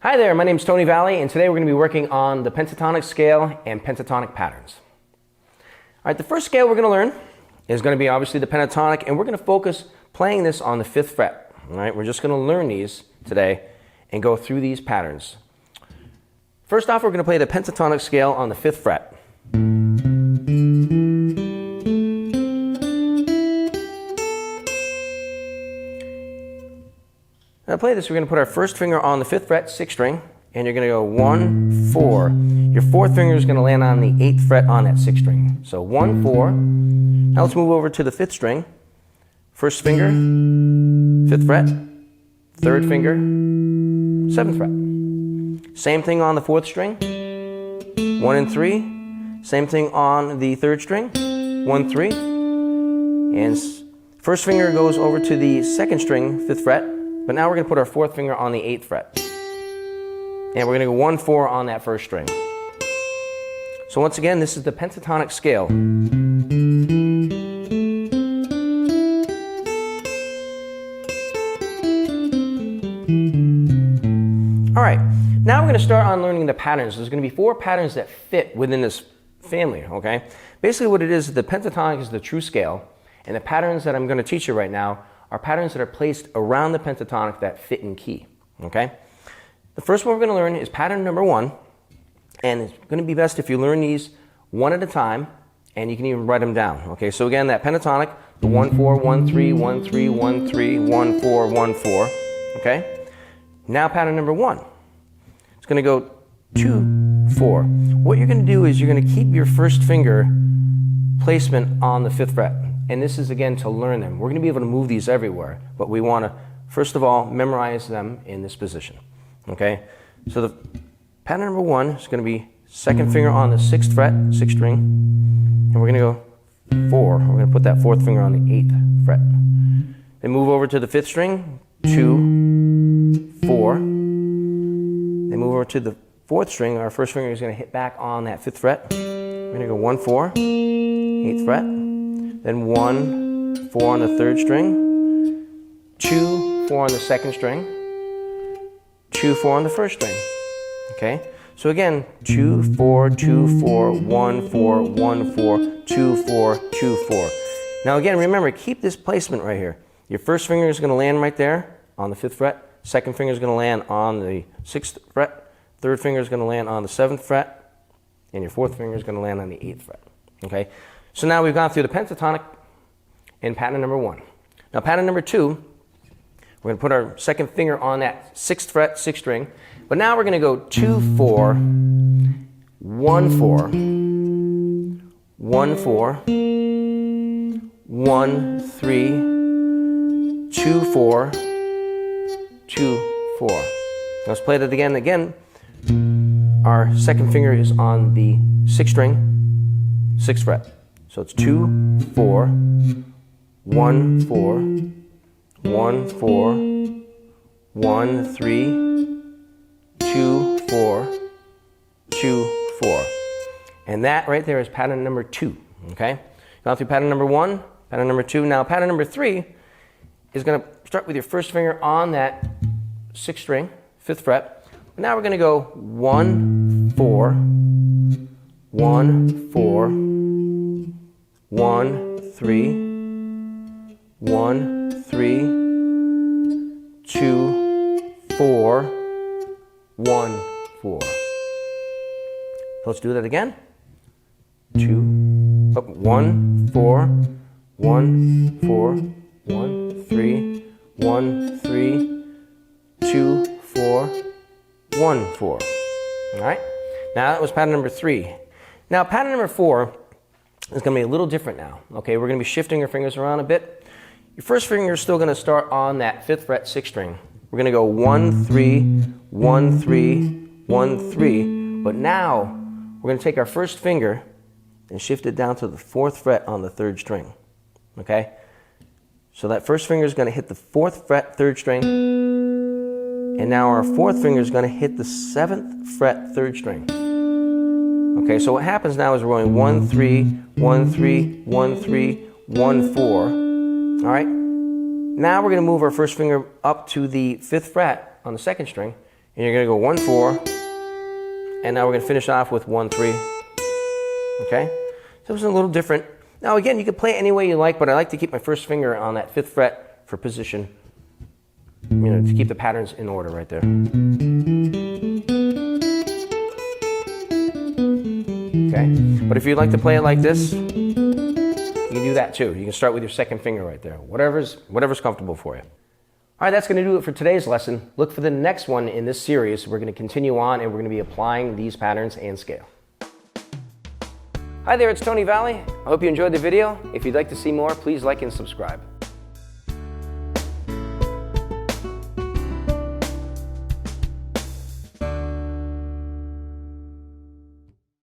Hi there, my name is Tony Valley, and today we're going to be working on the pentatonic scale and pentatonic patterns. All right, the first scale we're going to learn is going to be obviously the pentatonic, and we're going to focus playing this on the 5th fret. All right, we're just going to learn these today and go through these patterns. First off, we're going to play the pentatonic scale on the 5th fret. Now to play this, we're going to put our first finger on the 5th fret, 6th string, and you're going to go 1, 4. Your 4th finger is going to land on the 8th fret on that 6th string. So 1, 4. Now let's move over to the 5th string. First finger, 5th fret, 3rd finger, 7th fret. Same thing on the 4th string, 1 and 3. Same thing on the 3rd string, 1, 3. And first finger goes over to the 2nd string, 5th fret. But now we're going to put our 4th finger on the 8th fret. And we're going to go 1, 4 on that first string. So once again, this is the pentatonic scale. All right, now we're going to start on learning the patterns. There's going to be 4 patterns that fit within this family, okay? Basically what it is, the pentatonic is the true scale, and the patterns that I'm going to teach you right now are patterns that are placed around the pentatonic that fit in key, okay? The first one we're going to learn is pattern number 1, and it's going to be best if you learn these one at a time, and you can even write them down, okay? So again, that pentatonic, the 1, 4, 1, 3, 1, 3, 1, 3, 1, 4, 1, 4, okay? Now pattern number 1. It's going to go 2, 4. What you're going to do is you're going to keep your first finger placement on the 5th fret. And this is, again, to learn them. We're going to be able to move these everywhere, but we want to, first of all, memorize them in this position. Okay? So the pattern number 1 is going to be 2nd finger on the 6th fret, 6th string, and we're going to go 4. We're going to put that 4th finger on the 8th fret. Then move over to the 5th string, 2, 4. Then move over to the 4th string. Our first finger is going to hit back on that 5th fret. We're going to go 1, 4, 8th fret. Then 1, 4 on the 3rd string, 2, 4 on the 2nd string, 2, 4 on the 1st string. Okay? So again, 2, 4, 2, 4, 1, 4, 1, 4, 2, 4, 2, 4. Now again, remember, keep this placement right here. Your first finger is going to land right there on the 5th fret. 2nd finger is going to land on the 6th fret. 3rd finger is going to land on the 7th fret. And your 4th finger is going to land on the 8th fret. Okay? So now we've gone through the pentatonic in pattern number 1. Now pattern number 2, we're going to put our 2nd finger on that 6th fret, 6th string. But now we're going to go 2, 4, 1, 4, 1, 4, 1, 3, 2, 4, 2, 4. Let's play that again. Again, our 2nd finger is on the 6th string, 6th fret. So it's 2, 4, 1, 4, 1, 4, 1, 3, 2, 4, 2, 4. And that right there is pattern number 2, okay? Gone through pattern number 1, pattern number 2. Now pattern number 3 is going to start with your first finger on that 6th string, 5th fret. But now we're going to go 1, 4, 1, 4, 1, 3, 1, 3, 2, 4, 1, 4. Let's do that again. 2, 1, 4, 1, 4, 1, 3, 1, 3, 2, 4, 1, 4. All right? Now that was pattern number 3. Now pattern number 4 is going to be a little different now. Okay, we're going to be shifting our fingers around a bit. Your first finger is still going to start on that 5th fret, 6th string. We're going to go 1, 3, 1, 3, 1, 3. But now we're going to take our first finger and shift it down to the 4th fret on the 3rd string. Okay? So that first finger is going to hit the 4th fret, 3rd string. And now our 4th finger is going to hit the 7th fret, 3rd string. Okay, so what happens now is we're going 1, 3, 1, 3, 1, 3, 1, 4. All right? Now we're going to move our first finger up to the 5th fret on the 2nd string, And you're gonna go 1, 4, and now we're gonna finish off with 1, 3. Okay? So it's a little different. Now again, you can play it any way you like, but I like to keep my first finger on that 5th fret for position, you know, to keep the patterns in order right there. Okay? But if you'd like to play it like this, you can do that too. You can start with your 2nd finger right there. Whatever's comfortable for you. All right, that's going to do it for today's lesson. Look for the next one in this series. We're going to continue on and we're going to be applying these patterns and scale. Hi there, it's Tony Valley. I hope you enjoyed the video. If you'd like to see more, please like and subscribe.